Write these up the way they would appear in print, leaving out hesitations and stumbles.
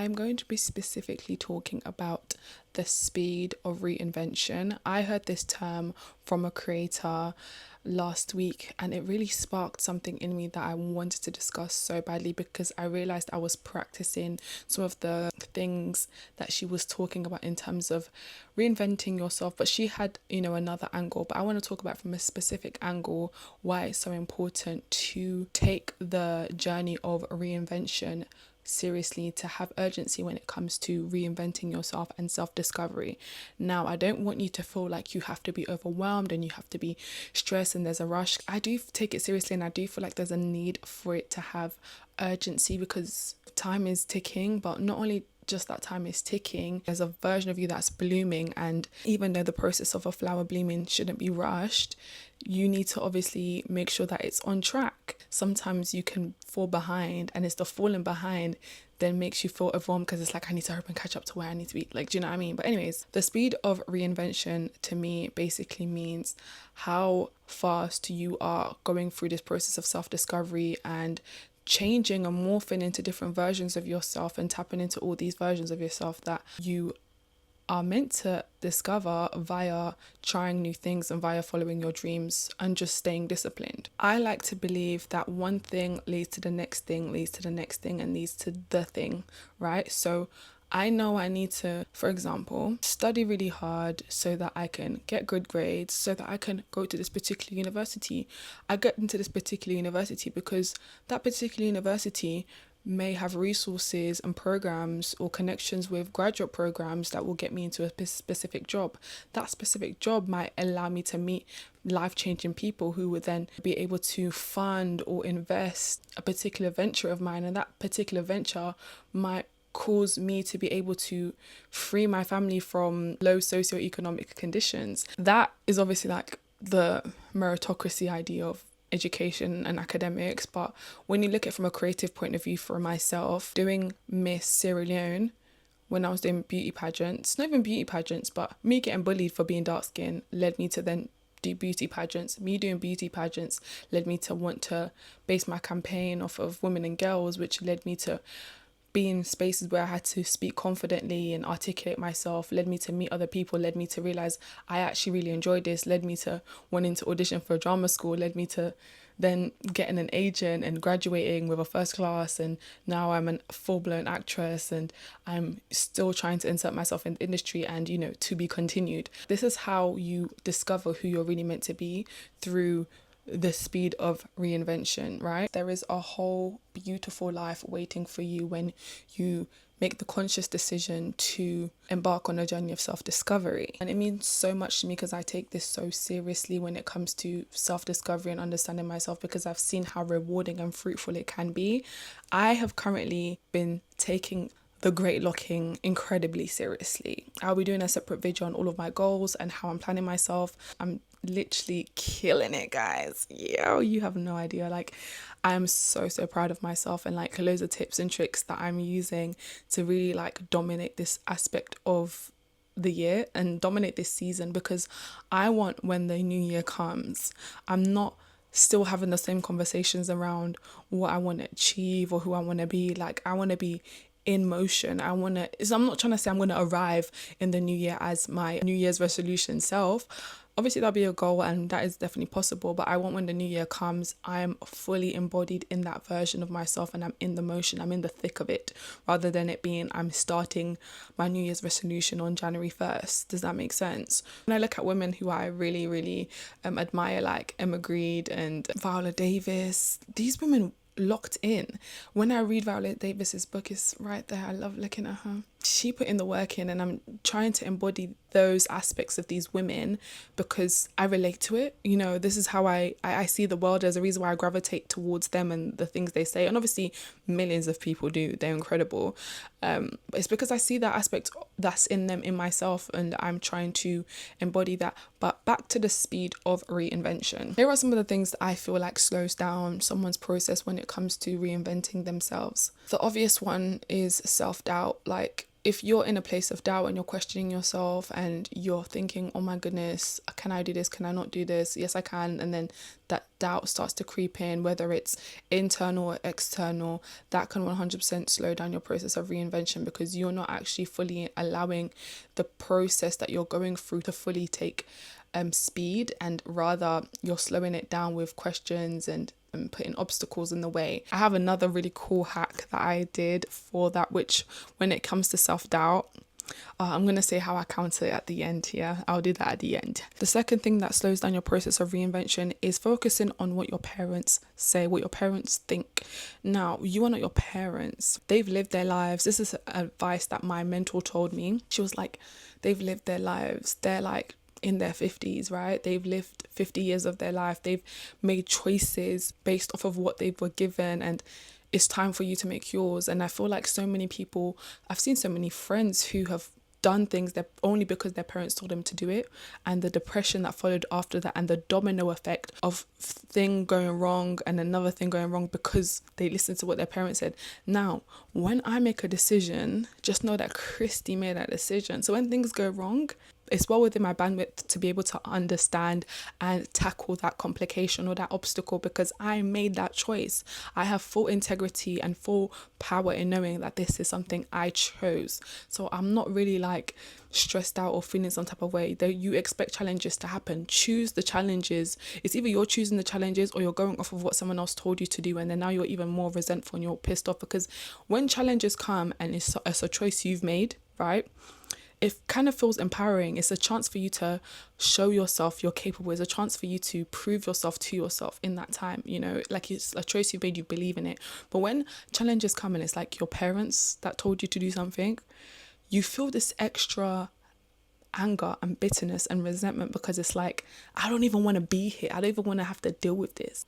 I'm going to be specifically talking about the speed of reinvention. I heard this term from a creator last week and it really sparked something in me that I wanted to discuss so badly, because I realized I was practicing some of the things that she was talking about in terms of reinventing yourself, but she had, another angle. But I want to talk about from a specific angle why it's so important to take the journey of reinvention seriously, to have urgency when it comes to reinventing yourself and self-discovery. Now, I don't want you to feel like you have to be overwhelmed and you have to be stressed and there's a rush. I do take it seriously, and I do feel like there's a need for it to have urgency, because time is ticking. But not only just that time is ticking, there's a version of you that's blooming, and even though the process of a flower blooming shouldn't be rushed, you need to obviously make sure that it's on track. Sometimes you can fall behind, and it's the falling behind then makes you feel overwhelmed, because it's like, I need to hurry and catch up to where I need to be. Like, do you know what I mean? But anyways, the speed of reinvention to me basically means how fast you are going through this process of self-discovery and changing and morphing into different versions of yourself and tapping into all these versions of yourself that you are meant to discover via trying new things and via following your dreams and just staying disciplined. I like to believe that one thing leads to the next thing, leads to the next thing, and leads to the thing, right? So I know I need to, for example, study really hard so that I can get good grades, so that I can go to this particular university. I get into this particular university because that particular university may have resources and programs or connections with graduate programs that will get me into a specific job. That specific job might allow me to meet life-changing people who would then be able to fund or invest a particular venture of mine, and that particular venture might cause me to be able to free my family from low socioeconomic conditions. That is obviously like the meritocracy idea of education and academics. But when you look at it from a creative point of view, for myself, doing Miss Sierra Leone when I was doing beauty pageants, not even beauty pageants, but me getting bullied for being dark skinned led me to then do beauty pageants. Me doing beauty pageants led me to want to base my campaign off of women and girls, which led me to be in spaces where I had to speak confidently and articulate myself, led me to meet other people, led me to realize I actually really enjoyed this, led me to wanting to audition for a drama school, led me to then getting an agent and graduating with a first class, and now I'm a full-blown actress and I'm still trying to insert myself in the industry and, to be continued. This is how you discover who you're really meant to be, through the speed of reinvention, right? There is a whole beautiful life waiting for you when you make the conscious decision to embark on a journey of self-discovery. And it means so much to me because I take this so seriously when it comes to self-discovery and understanding myself, because I've seen how rewarding and fruitful it can be. I have currently been taking the great locking incredibly seriously. I'll be doing a separate video on all of my goals and how I'm planning myself. I'm literally killing it, guys. Yo, you have no idea. Like, I'm so proud of myself, and like loads of tips and tricks that I'm using to really like dominate this aspect of the year and dominate this season, because I want, when the new year comes, I'm not still having the same conversations around what I want to achieve or who I want to be. Like, I want to be in motion. I'm not trying to say I'm going to arrive in the new year as my New Year's resolution self. Obviously that'll be a goal and that is definitely possible, but I want, when the new year comes, I'm fully embodied in that version of myself and I'm in the motion, I'm in the thick of it, rather than it being I'm starting my New Year's resolution on January 1st. Does that make sense? When I look at women who I really admire, like Emma Grede and Viola Davis, these women locked in. When I read Viola Davis's book, it's right there. I love looking at her. She put in the work in, and I'm trying to embody those aspects of these women because I relate to it. This is how I see the world. There's a reason why I gravitate towards them and the things they say. And obviously millions of people do. They're incredible. It's because I see that aspect that's in them, in myself, and I'm trying to embody that. But back to the speed of reinvention. Here are some of the things that I feel like slows down someone's process when it comes to reinventing themselves. The obvious one is self-doubt. Like, if you're in a place of doubt and you're questioning yourself and you're thinking, oh my goodness, can I do this? Can I not do this? Yes, I can. And then that doubt starts to creep in, whether it's internal or external, that can 100% slow down your process of reinvention, because you're not actually fully allowing the process that you're going through to fully take speed, and rather you're slowing it down with questions and putting obstacles in the way. I have another really cool hack that I did for that, which when it comes to self-doubt, I'm going to say how I counter it at the end. Yeah, I'll do that at the end. The second thing that slows down your process of reinvention is focusing on what your parents say, what your parents think. Now, you are not your parents. They've lived their lives. This is advice that my mentor told me. She was like, they've lived their lives. They're like in their 50s, right? They've lived 50 years of their life. They've made choices based off of what they were given, and it's time for you to make yours. And I feel like so many people, I've seen so many friends who have done things that only because their parents told them to do it, and the depression that followed after that, and the domino effect of thing going wrong and another thing going wrong because they listened to what their parents said. Now, when I make a decision, just know that Christy made that decision. So when things go wrong, it's well within my bandwidth to be able to understand and tackle that complication or that obstacle, because I made that choice. I have full integrity and full power in knowing that this is something I chose. So I'm not really like stressed out or feeling some type of way. That you expect challenges to happen. Choose the challenges. It's either you're choosing the challenges or you're going off of what someone else told you to do, and then now you're even more resentful and you're pissed off, because when challenges come and it's a choice you've made, right? It kind of feels empowering. It's a chance for you to show yourself you're capable. It's a chance for you to prove yourself to yourself in that time, you know, like it's a choice you made, you believe in it. But when challenges come and it's like your parents that told you to do something, you feel this extra anger and bitterness and resentment, because it's like, I don't even want to be here. I don't even want to have to deal with this.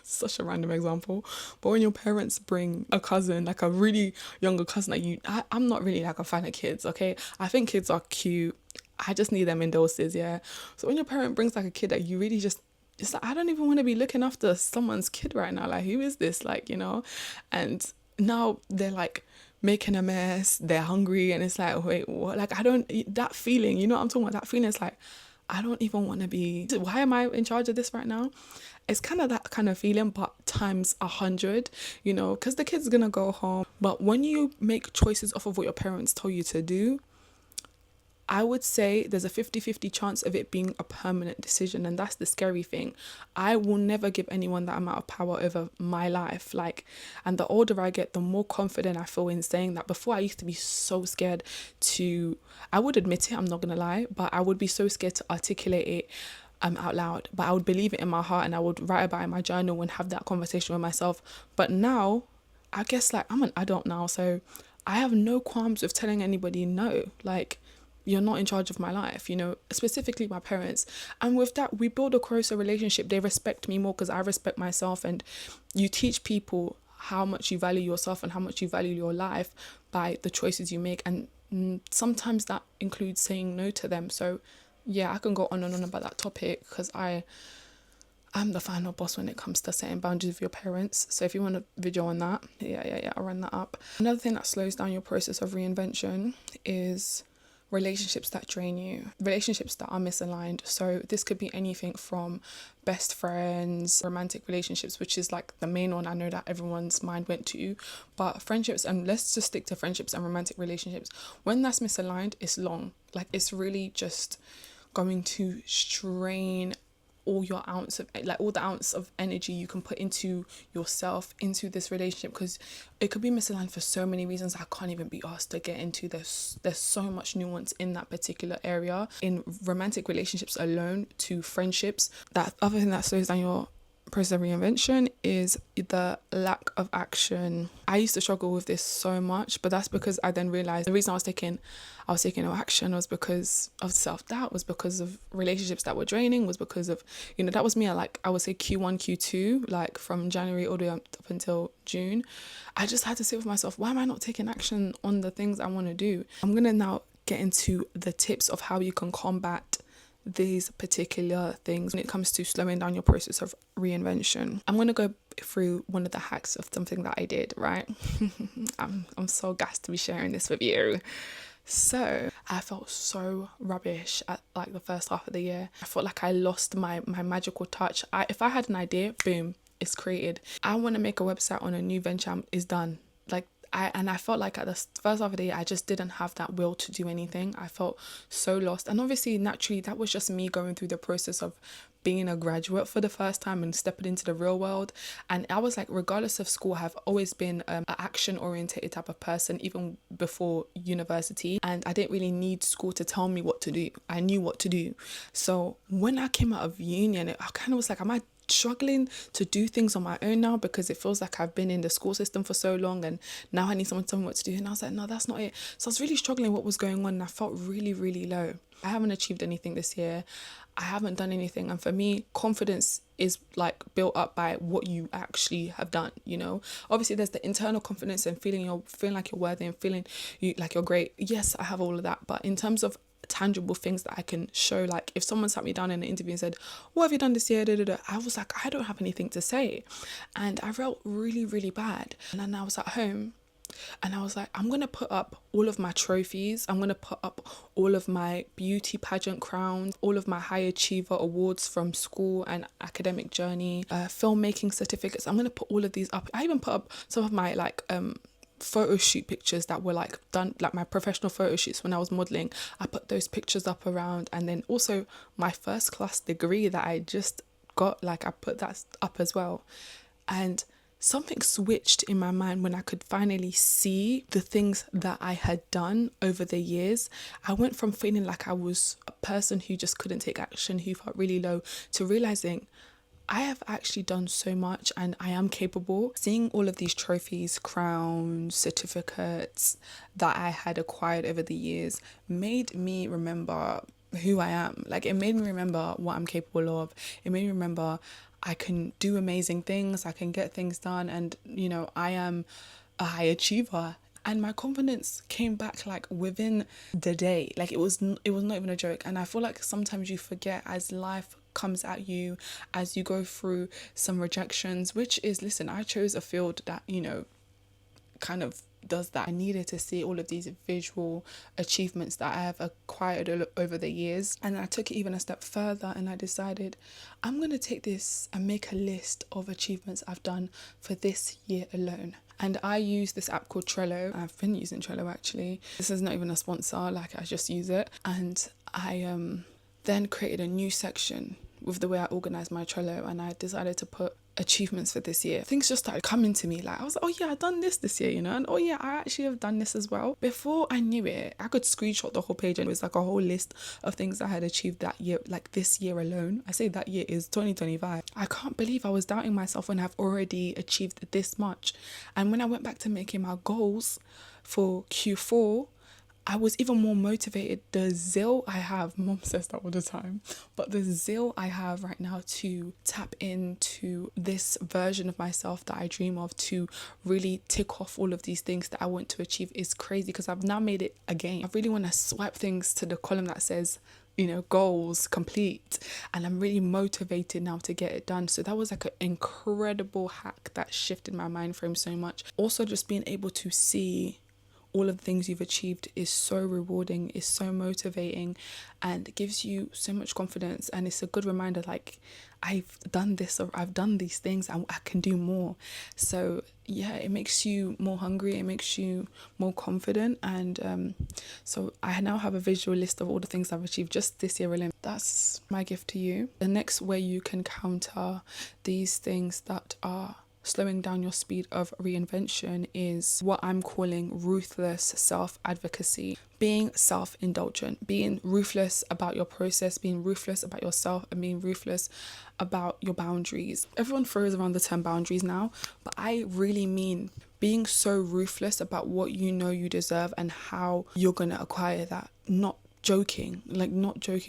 Such a random example. But when your parents bring a cousin, like a really younger cousin that I'm not really like a fan of kids, okay? I think kids are cute. I just need them in doses, yeah? So when your parent brings like a kid that you really just, it's like, I don't even want to be looking after someone's kid right now. Like, who is this? Like, you know? And now they're like making a mess, they're hungry, and it's like, wait, what? Like, I don't, that feeling, you know what I'm talking about? That feeling is like, I don't even want to be, why am I in charge of this right now? It's kind of that kind of feeling, but times 100, you know, because the kid's gonna go home. But when you make choices off of what your parents told you to do, I would say there's a 50-50 chance of it being a permanent decision, and that's the scary thing. I will never give anyone that amount of power over my life. Like, and the older I get, the more confident I feel in saying that. Before, I used to be so scared to, I would admit it, I'm not gonna lie, but I would be so scared to articulate it out loud. But I would believe it in my heart, and I would write about it in my journal and have that conversation with myself. But now, I guess like I'm an adult now, so I have no qualms with telling anybody no. Like, you're not in charge of my life, you know, specifically my parents. And with that, we build a closer relationship. They respect me more because I respect myself. And you teach people how much you value yourself and how much you value your life by the choices you make. And sometimes that includes saying no to them. So yeah, I can go on and on about that topic, because I'm the final boss when it comes to setting boundaries with your parents. So if you want a video on that, yeah, I'll run that up. Another thing that slows down your process of reinvention is relationships that drain you, relationships that are misaligned. So this could be anything from best friends, romantic relationships, which is like the main one I know that everyone's mind went to, but friendships, and let's just stick to friendships and romantic relationships. When that's misaligned, it's long. Like, it's really just going to strain all your ounce of, like, all the ounce of energy you can put into yourself, into this relationship, because it could be misaligned for so many reasons I can't even be asked to get into. There's so much nuance in that particular area, in romantic relationships alone to friendships. That other thing that slows down your process of reinvention is the lack of action. I used to struggle with this so much, but that's because I then realized the reason I was taking no action was because of self-doubt, was because of relationships that were draining, was because of, you know, that was me at, like, I would say Q1, Q2, like from January all the way up until June. I just had to sit with myself, why am I not taking action on the things I want to do? I'm going to now get into the tips of how you can combat these particular things when it comes to slowing down your process of reinvention. I'm going to go through one of the hacks of something that I did, right? I'm so gassed to be sharing this with you. So I felt so rubbish at like the first half of the year. I felt like I lost my magical touch. If I had an idea, boom, it's created. I want to make a website on a new venture, is done. Like I felt like at the first half of the year, I just didn't have that will to do anything. I felt so lost. And obviously, naturally, that was just me going through the process of being a graduate for the first time and stepping into the real world. And I was like, regardless of school, I've always been an action oriented type of person, even before university. And I didn't really need school to tell me what to do. I knew what to do. So when I came out of uni, I kind of was like, am I struggling to do things on my own now, because it feels like I've been in the school system for so long and now I need someone to tell me what to do? And I was like, no, that's not it. So I was really struggling what was going on, and I felt really, really low. I haven't achieved anything this year. I haven't done anything. And for me, confidence is like built up by what you actually have done, you know? Obviously there's the internal confidence and feeling like you're worthy and feeling like you're great. Yes, I have all of that. But in terms of tangible things that I can show, like if someone sat me down in an interview and said, what have you done this year? I was like, I don't have anything to say. And I felt really, really bad. And then I was at home and I was like, I'm going to put up all of my trophies. I'm going to put up all of my beauty pageant crowns, all of my high achiever awards from school and academic journey, filmmaking certificates. I'm going to put all of these up. I even put up some of my photo shoot pictures that were like done, like my professional photo shoots when I was modeling. I put those pictures up around, and then also my first class degree that I just got, like I put that up as well. And something switched in my mind when I could finally see the things that I had done over the years. I went from feeling like I was a person who just couldn't take action, who felt really low, to realizing I have actually done so much and I am capable. Seeing all of these trophies, crowns, certificates that I had acquired over the years made me remember who I am. Like, it made me remember what I'm capable of. It made me remember I can do amazing things, I can get things done, and, you know, I am a high achiever. And my confidence came back like within the day. Like it was not even a joke. And I feel like sometimes you forget as life comes at you, as you go through some rejections, which is, listen, I chose a field that, you know, kind of does that. I needed to see all of these visual achievements that I have acquired over the years. And I took it even a step further and I decided I'm going to take this and make a list of achievements I've done for this year alone. And I use this app called Trello. I've been using Trello actually. This is not even a sponsor, like I just use it. And I then created a new section with the way I organize my Trello, and I decided to put achievements for this year. Things just started coming to me, like I was like, oh yeah, I've done this year, you know, and oh yeah, I actually have done this as well. Before I knew it, I could screenshot the whole page and it was like a whole list of things I had achieved that year, like this year alone. I say that year is 2025. I can't believe I was doubting myself when I've already achieved this much. And when I went back to making my goals for Q4, I was even more motivated. The zeal I have, mom says that all the time, but the zeal I have right now to tap into this version of myself that I dream of, to really tick off all of these things that I want to achieve, is crazy, because I've now made it a game. I really want to swipe things to the column that says, you know, goals complete, and I'm really motivated now to get it done. So that was like an incredible hack that shifted my mind frame so much. Also, just being able to see all of the things you've achieved is so rewarding, is so motivating, and gives you so much confidence. And it's a good reminder, like, I've done this, or I've done these things, and I can do more. So yeah, it makes you more hungry, it makes you more confident. And so I now have a visual list of all the things I've achieved just this year alone. That's my gift to you. The next way you can counter these things that are slowing down your speed of reinvention is what I'm calling ruthless self-advocacy. Being self-indulgent, being ruthless about your process, being ruthless about yourself, and being ruthless about your boundaries. Everyone throws around the term boundaries now, but I really mean being so ruthless about what you know you deserve and how you're going to acquire that. Not joking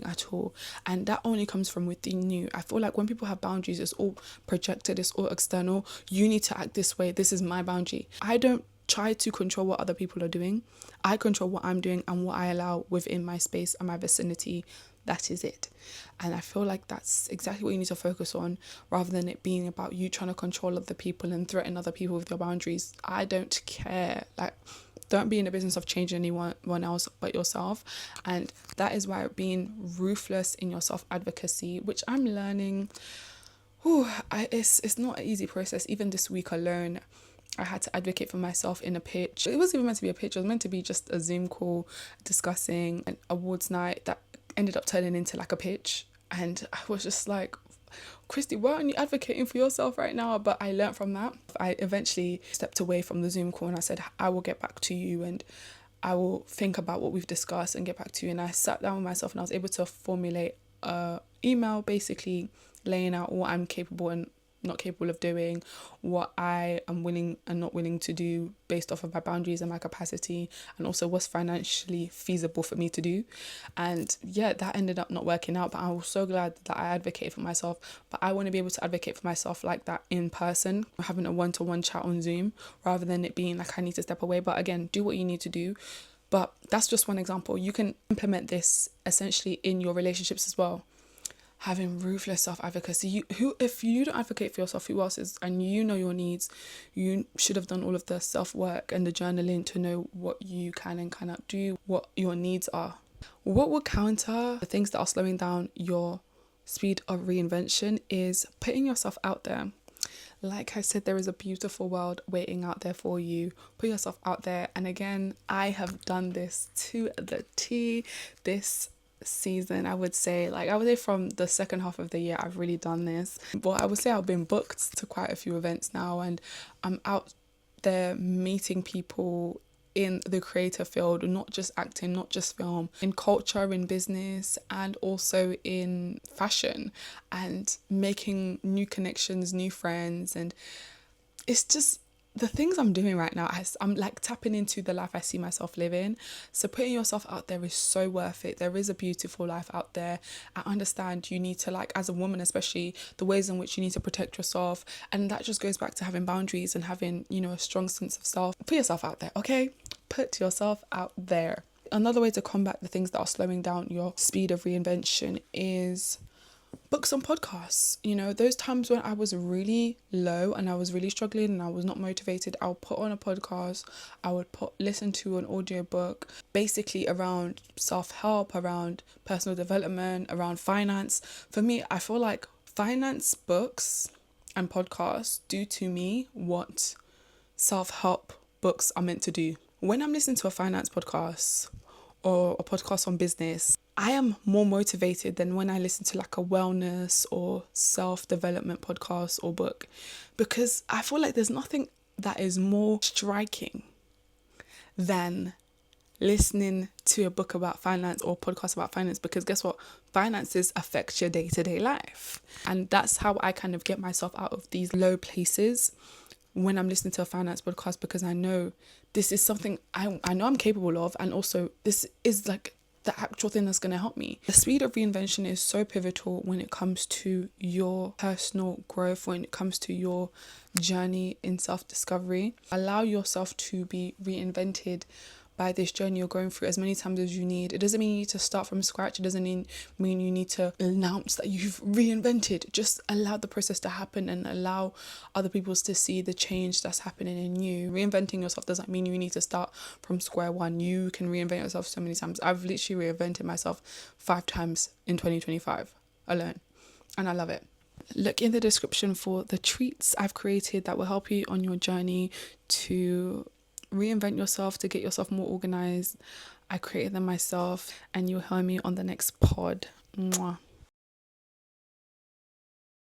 at all. And that only comes from within you. I feel like when people have boundaries, it's all projected, it's all external. You need to act this way, this is my boundary. I don't try to control what other people are doing. I control what I'm doing and what I allow within my space and my vicinity. That is it. And I feel like that's exactly what you need to focus on, rather than it being about you trying to control other people and threaten other people with your boundaries. I don't care. Like, Don't be in the business of changing anyone else but yourself. And that is why being ruthless in your self-advocacy, which I'm learning, it's not an easy process. Even this week alone, I had to advocate for myself in a pitch. It wasn't even meant to be a pitch. It was meant to be just a Zoom call discussing an awards night that ended up turning into like a pitch. And I was just like, Christy, why aren't you advocating for yourself right now? But I learned from that. I eventually stepped away from the Zoom call and I said, I will get back to you and I will think about what we've discussed and get back to you. And I sat down with myself and I was able to formulate a email basically laying out what I'm capable and not capable of doing, what I am willing and not willing to do based off of my boundaries and my capacity, and also what's financially feasible for me to do. And yeah, that ended up not working out, but I was so glad that I advocated for myself. But I want to be able to advocate for myself like that in person, having a one-to-one chat on Zoom, rather than it being like I need to step away. But again, do what you need to do. But that's just one example. You can implement this essentially in your relationships as well. Having ruthless self-advocacy. If you don't advocate for yourself, who else is? And you know your needs. You should have done all of the self-work and the journaling to know what you can and cannot do, what your needs are. What will counter the things that are slowing down your speed of reinvention is putting yourself out there. Like I said, there is a beautiful world waiting out there for you. Put yourself out there. And again, I have done this to the T this season. I would say from the second half of the year I've really done this, but I would say I've been booked to quite a few events now, and I'm out there meeting people in the creative field, not just acting, not just film, in culture, in business, and also in fashion, and making new connections, new friends. And it's just the things I'm doing right now, I'm like tapping into the life I see myself living. So putting yourself out there is so worth it. There is a beautiful life out there. I understand you need to, like, as a woman especially, the ways in which you need to protect yourself. And that just goes back to having boundaries and having, a strong sense of self. Put yourself out there, okay? Put yourself out there. Another way to combat the things that are slowing down your speed of reinvention is books and podcasts. Those times when I was really low and I was really struggling and I was not motivated, I'll put on a podcast. I would listen to an audiobook basically around self-help, around personal development, around finance. For me, I feel like finance books and podcasts do to me what self-help books are meant to do. When I'm listening to a finance podcast or a podcast on business, I am more motivated than when I listen to like a wellness or self-development podcast or book, because I feel like there's nothing that is more striking than listening to a book about finance or podcast about finance, because guess what? Finances affect your day-to-day life. And that's how I kind of get myself out of these low places when I'm listening to a finance podcast, because I know this is something I know I'm capable of, and also this is like the actual thing that's going to help me. The speed of reinvention is so pivotal when it comes to your personal growth, when it comes to your journey in self-discovery. Allow yourself to be reinvented by this journey you're going through as many times as you need. It doesn't mean you need to start from scratch. It doesn't mean you need to announce that you've reinvented. Just allow the process to happen and allow other people to see the change that's happening in you. Reinventing yourself doesn't mean you need to start from square one. You can reinvent yourself so many times. I've literally reinvented myself 5 times in 2025 alone, and I love it. Look in the description for the treats I've created that will help you on your journey to reinvent yourself, to get yourself more organized. I created them myself, and you'll hear me on the next pod. Mwah.